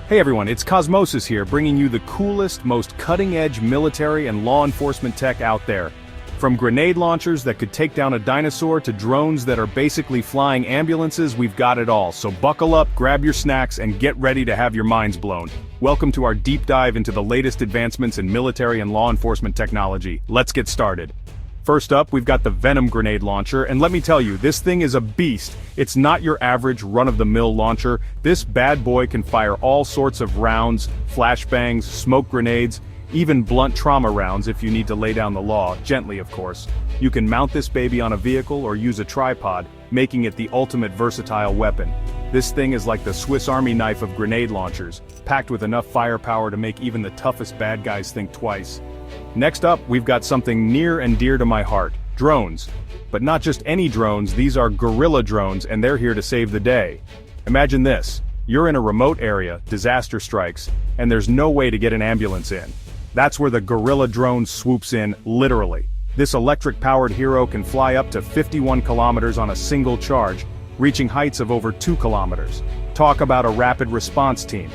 Hey everyone, it's Cosmosis here, bringing you the coolest, most cutting-edge military and law enforcement tech out there. From grenade launchers that could take down a dinosaur to drones that are basically flying ambulances, we've got it all. So buckle up, grab your snacks, and get ready to have your minds blown. Welcome to our deep dive into the latest advancements in military and law enforcement technology. Let's get started. First up, we've got the Venom grenade launcher, and let me tell you, this thing is a beast. It's not your average run-of-the-mill launcher. This bad boy can fire all sorts of rounds, flashbangs, smoke grenades, even blunt trauma rounds if you need to lay down the law, gently of course. You can mount this baby on a vehicle or use a tripod, making it the ultimate versatile weapon. This thing is like the Swiss Army knife of grenade launchers, packed with enough firepower to make even the toughest bad guys think twice. Next up, we've got something near and dear to my heart, drones. But not just any drones, these are guerrilla drones, and they're here to save the day. Imagine this, you're in a remote area, disaster strikes, and there's no way to get an ambulance in. That's where the guerrilla drone swoops in, literally. This electric-powered hero can fly up to 51 kilometers on a single charge, reaching heights of over 2 kilometers. Talk about a rapid response team.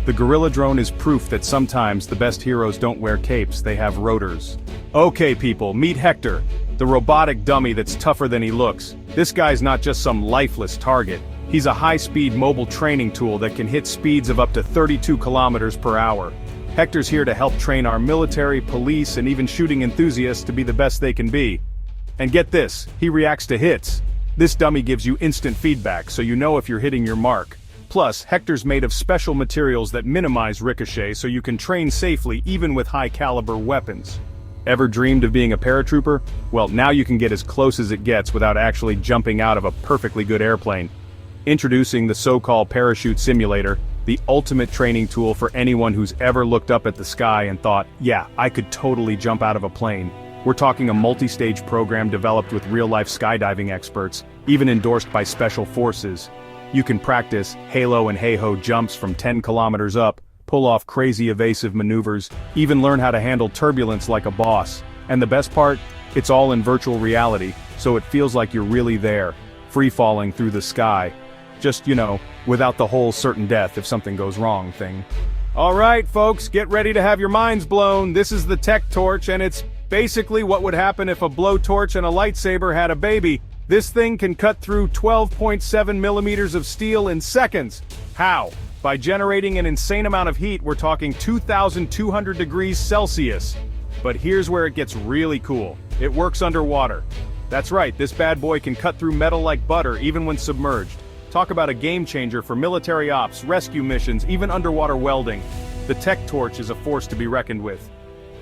The Guerrilla drone is proof that sometimes the best heroes don't wear capes, they have rotors. Okay people, meet Hector, the robotic dummy that's tougher than he looks. This guy's not just some lifeless target, he's a high-speed mobile training tool that can hit speeds of up to 32 kilometers per hour. Hector's here to help train our military, police, and even shooting enthusiasts to be the best they can be. And get this, he reacts to hits. This dummy gives you instant feedback, so you know if you're hitting your mark. Plus, Hector's made of special materials that minimize ricochet so you can train safely even with high-caliber weapons. Ever dreamed of being a paratrooper? Well, now you can get as close as it gets without actually jumping out of a perfectly good airplane. Introducing the so-called parachute simulator, the ultimate training tool for anyone who's ever looked up at the sky and thought, yeah, I could totally jump out of a plane. We're talking a multi-stage program developed with real-life skydiving experts, even endorsed by special forces. You can practice halo and hey-ho jumps from 10 kilometers up, pull off crazy evasive maneuvers, even learn how to handle turbulence like a boss. And the best part? It's all in virtual reality, so it feels like you're really there, free-falling through the sky. Just, without the whole certain death if something goes wrong thing. Alright folks, get ready to have your minds blown. This is the Tech Torch, and it's basically what would happen if a blowtorch and a lightsaber had a baby. This thing can cut through 12.7 millimeters of steel in seconds. How? By generating an insane amount of heat. We're talking 2,200 degrees Celsius. But here's where it gets really cool. It works underwater. That's right, this bad boy can cut through metal like butter even when submerged. Talk about a game changer for military ops, rescue missions, even underwater welding. The Tech Torch is a force to be reckoned with.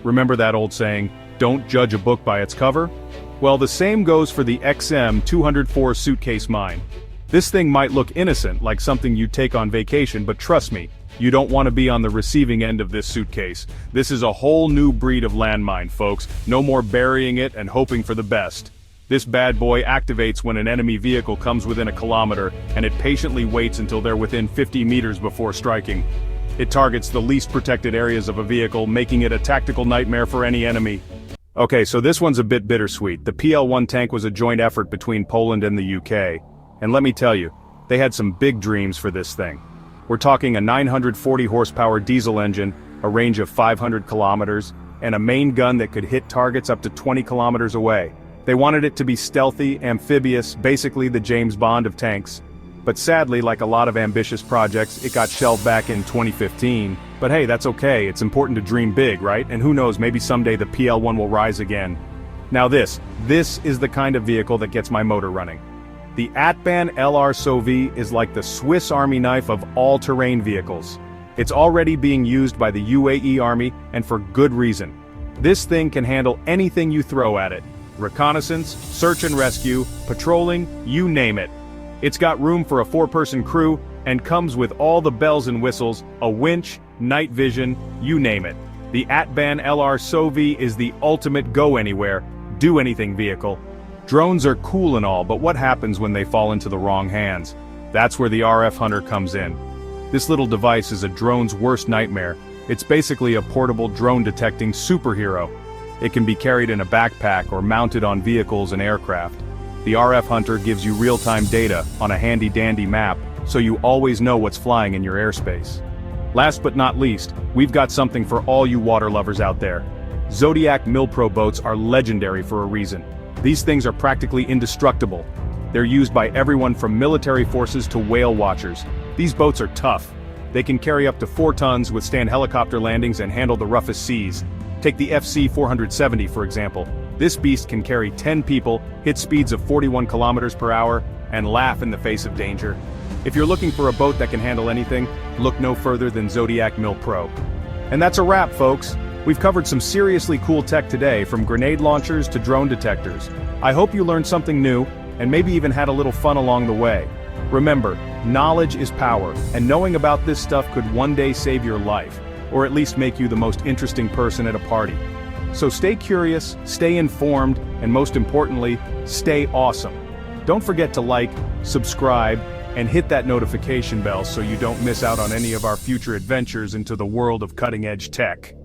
Remember that old saying, don't judge a book by its cover? Well, the same goes for the XM204 suitcase mine. This thing might look innocent, like something you'd take on vacation, but trust me, you don't want to be on the receiving end of this suitcase. This is a whole new breed of landmine, folks. No more burying it and hoping for the best. This bad boy activates when an enemy vehicle comes within a kilometer, and it patiently waits until they're within 50 meters before striking. It targets the least protected areas of a vehicle, making it a tactical nightmare for any enemy. Okay, so this one's a bit bittersweet. The PL-1 tank was a joint effort between Poland and the UK. And let me tell you, they had some big dreams for this thing. We're talking a 940 horsepower diesel engine, a range of 500 kilometers, and a main gun that could hit targets up to 20 kilometers away. They wanted it to be stealthy, amphibious, basically the James Bond of tanks. But sadly, like a lot of ambitious projects, it got shelved back in 2015. But hey, that's okay, it's important to dream big, right? And who knows, maybe someday the PL-1 will rise again. Now this is the kind of vehicle that gets my motor running. The Atban LR SOV is like the Swiss Army knife of all-terrain vehicles. It's already being used by the UAE Army, and for good reason. This thing can handle anything you throw at it. Reconnaissance, search and rescue, patrolling, you name it. It's got room for a 4-person crew, and comes with all the bells and whistles, a winch, night vision, you name it. The Atban LR SOV is the ultimate go-anywhere, do-anything vehicle. Drones are cool and all, but what happens when they fall into the wrong hands? That's where the RF Hunter comes in. This little device is a drone's worst nightmare. It's basically a portable drone-detecting superhero. It can be carried in a backpack or mounted on vehicles and aircraft. The RF Hunter gives you real-time data on a handy-dandy map, so you always know what's flying in your airspace. Last but not least, we've got something for all you water lovers out there. Zodiac Milpro boats are legendary for a reason. These things are practically indestructible. They're used by everyone from military forces to whale watchers. These boats are tough. They can carry up to 4 tons, withstand helicopter landings, and handle the roughest seas. Take the FC 470 for example. This beast can carry 10 people, hit speeds of 41 kilometers per hour, and laugh in the face of danger. If you're looking for a boat that can handle anything, look no further than Zodiac Milpro. And that's a wrap, folks. We've covered some seriously cool tech today, from grenade launchers to drone detectors. I hope you learned something new, and maybe even had a little fun along the way. Remember, knowledge is power, and knowing about this stuff could one day save your life, or at least make you the most interesting person at a party. So stay curious, stay informed, and most importantly, stay awesome. Don't forget to like, subscribe, and hit that notification bell so you don't miss out on any of our future adventures into the world of cutting-edge tech.